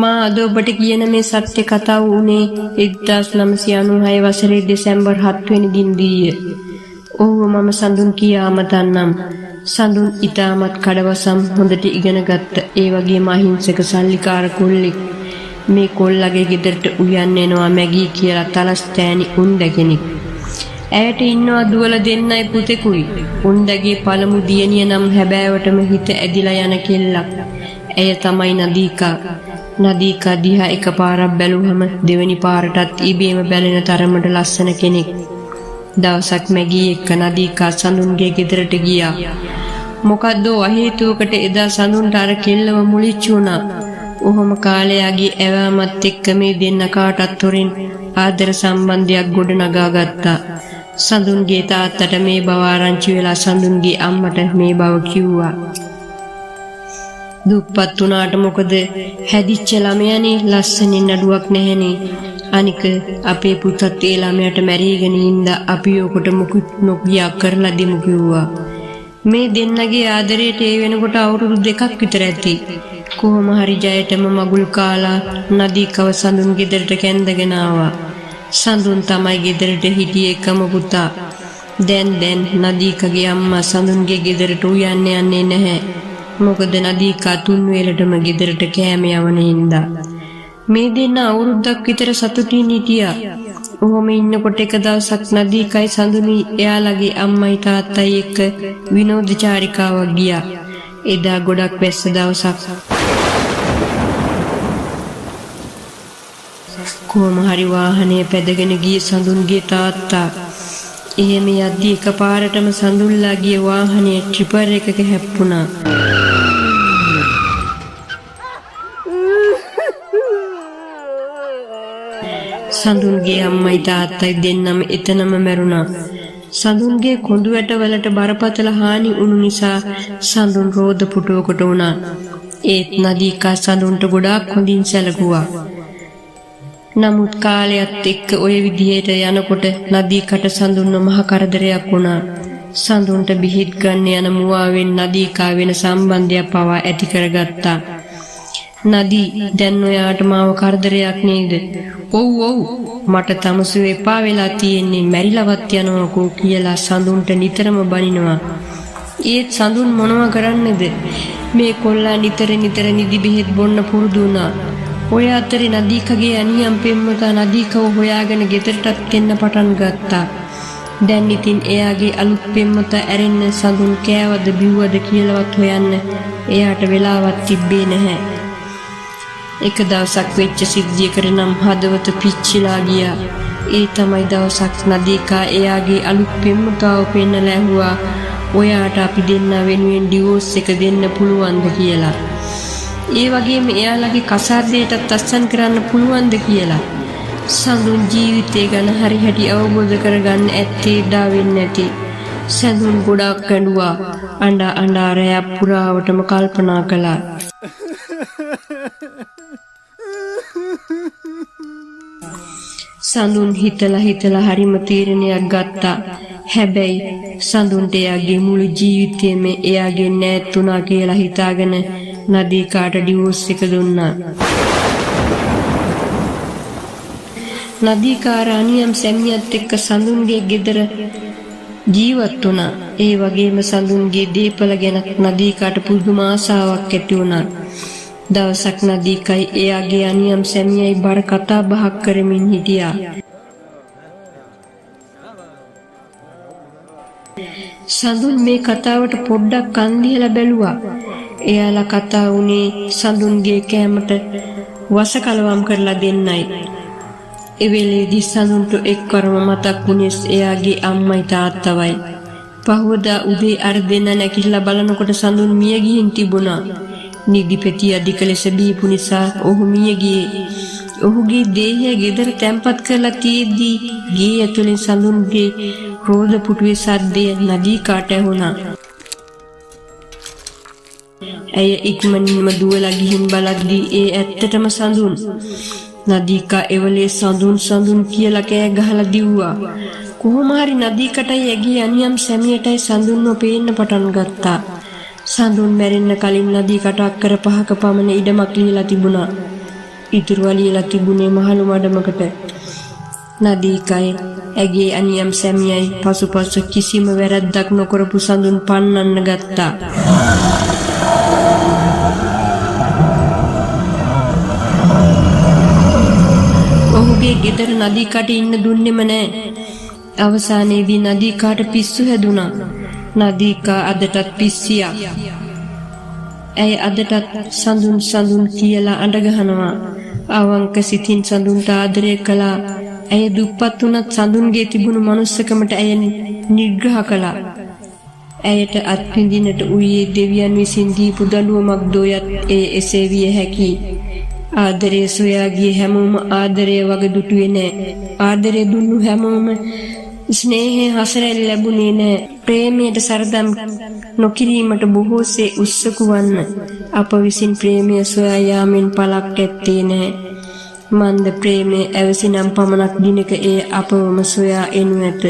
මා අද ඔබට කියන මේ සත්‍ය කතාව වුණේ 1996 වසරේ දෙසැම්බර් 7 වෙනි දිනදීය. ඔව් මම සඳුන් කියාම දන්නම්. සඳුන් ඊටමත් කඩවසම් හොඳට ඉගෙන ගත්ත ඒ වගේම අහිංසක සල්ලිකාර කොල්ලෙක්. මේ කොල්ලගේ ගෙදරට උයන් එනවා මැගී කියලා තලස්තෑනි උන්ද කෙනෙක්. ඇයට ඉන්නවා දුවල දෙන්නයි පුතෙකුයි. උන්දගේ පළමු දියණිය නම් හැබෑවටම හිත ඇදිලා යන කෙල්ලක්. ඇය තමයි නදීකා. නදීකා දිහා එකපාරක් බැලුවම දෙවෙනි පාරටත් ඉබේම බැලෙන තරමට ලස්සන කෙනෙක්. දවසක් මැගී එක්ක නදීකා සඳුන්ගේ ගෙදරට ගියා. මොකද්ද අහේතුවකට එදා සඳුන්ට අර කෙල්ලව මුලිච්ච වුණා. ඔහොම කාලයාගේ ඇවෑමත් එක්ක මේ දෙන්න කාටත් තොරින් ආදර සම්බන්ධයක් ගොඩනගා ගත්තා. සඳුන්ගේ තාත්තට මේ බව ආරංචි වෙලා සඳුන්ගේ අම්මට මේ බව කිව්වා. දුප්පත් වුණාට මොකද හැදිච්ච ළමයානේ ලස්සනින් නඩුවක් නැහැනේ. අනික අපේ පුතත් ඒ ළමයාට මැරීගෙන ඉඳ අපි ඔකට මුකුත් නොකිය කරලා දෙමු කිව්වා. මේ දෙන්නගේ ආදරයට ඒ වෙනකොට අවුරුදු 2ක් විතර ඇති. කොහොම හරි ජයටම මගුල් කාලා නදීකව සඳුන් ගෙදරට කැඳගෙන ආවා. සඳුන් තමයි ගෙදරට හිටියේ එකම පුතා. දැන් නදීකගේ අම්මා සඳුන්ගේ ගෙදරට උයන්න යන්නේ නැහැ. මොකද නදීකා තුන් වේලටම ගෙදරට කෑම යවන හින්දා. මේ දෙන්න අවුරුද්දක් විතර සතුටින් හිටියා. ඔහොම ඉන්නකොට එක දවසක් නදීකයි සඳුනි එයාලගේ අම්මයි තාත්තයි එක්ක විනෝද චාරිකාවක් ගියා. එදා ගොඩක් වැස්ස දවසක්. කොහොම හරි වාහනේ පැදගෙන ගිය සඳුන්ගේ තාත්තා. එහෙම යද්දි එකපාරටම සඳුන්ලා ගිය වාහනේ ට්‍රිපර් එකක හැප්පුණා. සඳුන්ගේ අම්මයි තාත්තයි දෙන්නම එතනම මැරුණා. සඳුන්ගේ කොඳු වැටවලට බරපතල හානි වුණු නිසා සඳුන් රෝද පුටුවකට වුණා. ඒත් නදීකා සඳුන්ට ගොඩාක් හොඳින් සැලකුවා. නමුත් කාලයත් එක්ක ඔය විදිහට යනකොට නදීකට සඳුන්ව මහ කරදරයක් වුණා. සඳුන්ට බිහිත් ගන්න යන මුවාවෙන් නදීකා වෙන සම්බන්ධයක් පවා ඇති කරගත්තා. නදී දැන් ඔයාට මාව කරදරයක් නේද? ඔව් මට තමසු එපා වෙලා තියෙන්නේ මැරිලවත් යනවාකෝ කියලා සඳුන්ට නිතරම බනිනවා. ඒත් සඳුන් මොනවා කරන්නේද? මේ කොල්ලා නිතර නිදි බෙහෙත් බොන්න පුරුදු වුණා. ඔය අතරේ නදීකගේ අනියම් පෙම්වතා නදීකව හොයාගෙන ගෙදරටත් එන්න පටන් ගත්තා. දැන් ඉතින් එයාගේ අලුත් පෙම්වතා ඇරෙන්න සඳුන් කෑවද බිව්වද කියලාවත් හොයන්න එයාට වෙලාවක් තිබ්බේ නැහැ. එක දවසක් වෙච්ච සිද්ධියකට නම් හදවත පිච්චිලා ගියා. ඒ තමයි දවසක් නදීකා එයාගේ අලුත් පෙම්වතාව පෙන්නලා ඇහුවා ඔයාට අපි දෙන්න වෙනුවෙන් ඩිවෝස් එක දෙන්න පුළුවන්ද කියලා. ඒ වගේම එයාලගේ කසාදයටත් අස්සන් කරන්න පුළුවන්ද කියලා. සඳුන් ජීවිතය ගැන හරි හැටි අවබෝධ කරගන්න ඇත්තේ ඩා වෙන්නේ නැති. සඳුන් ගොඩාක් කැඬුවා. අඬා රැයක් පුරාවටම කල්පනා කළා. සඳුන් හිතලා හරිම තීරණයක් ගත්තා. හැබැයි සඳුන්ට එයාගේ මුළු ජීවිතේම එයාගේ නෑත් වුණා කියලා හිතාගෙන නදීකාට ඩිවෝස් එක දුන්නා. නදීකා රාණියම් සැමියාත් එක්ක සඳුන්ගේ ගෙදර ජීවත් වුණා. ඒ වගේම සඳුන්ගේ දීපල ගැන නදීකාට පුදුම ආසාවක් ඇති වුණා. දවසක් නදීකයි එයාගේ අනියම් සැමියයි බර කතා බහක් කරමින් හිටියා. සඳුන් මේ කතාවට පොඩ්ඩක් කන් දීලා බැලුවා. එයාලා කතා වුණේ සඳුන්ගේ කෑමට වසකලවම් කරලා දෙන්නයි. ඒ වෙලේදී සඳුන්ට එක්වරම මතක් වුණේ එයාගේ අම්මයි තාත්තවයි. පහවදා උදේ අර දෙන්න නැකිලා බලනකොට සඳුන් මිය ගිහින් තිබුණා. නිදිපෙති අධික ලෙස බීපු නිසා ඔහු මිය ගියේ. ඔහුගේ දේහය ගෙදර තැන්පත් කරලා තියෙද්දී ගේ ඇතුලෙන් සඳුන්ගේ රෝද පුටුවේ සද්දය නදීකාට ඇහුණා. ඇය ඉක්මනින්ම දුවලා ගිහින් බලද්දී ඒ ඇත්තටම සඳුන්. නදීකා එවලේ සඳුන් කියලා කෑ ගහලා දිව්වා. කොහොම හරි නදීකටයි ඇගේ අනියම් සැමියටයි සඳුන්ව පේන්න පටන් ගත්තා. සඳුන් මැරෙන්න කලින් නදීකට අක්කර 5ක පමණ ඉඩමක් ලියලා තිබුණා. ඉතුරු වලියලා තිබුණේ මහලු මඩමකට. නදීකයි ඇගේ අනියම් සැමියයි පසුපස කිසිම වැරැද්දක් නොකරපු සඳුන් පන්නන්න ගත්තා. ඔහුගේ ගෙදර නදීකට ඉන්න දුන්නෙම නෑ. අවසානයේදී නදීකාට පිස්සු හැදුනා. නදීකා අදටත් පිස්සියා. ඇය අදටත් සඳුන් කියලා අඬ ගහනවා. අවංක සිතින් සඳුන්ට ආදරය කළා. ඇය දුප්පත් වුණත් සඳුන්ගේ තිබුණු මනුස්සකමට ඇය නිග්‍රහ කළා. ඇයට අත්විඳින්නට වූයේ දෙවියන් විසින් දීපු දඬුවමක් දෝයත් එසේ විය හැකි. ආදරය සොයා ගිය හැමෝම ආදරය වගේ දුටුවේ නෑ. ආදරය දුන්නු හැමෝම ස්නේහය හසරෙන් ලැබුණේ නෑ. ප්‍රේමයට සරදම් නොකිරීමට බොහෝසේ උත්සුක වන්න අප විසින් ප්‍රේමය සොයා යාමෙන් පළක් ඇත්තේ නෑ. මන්ද ප්‍රේමය ඇවසිනම් පමණක් දිනක එය අපවම සොයා එනු ඇත.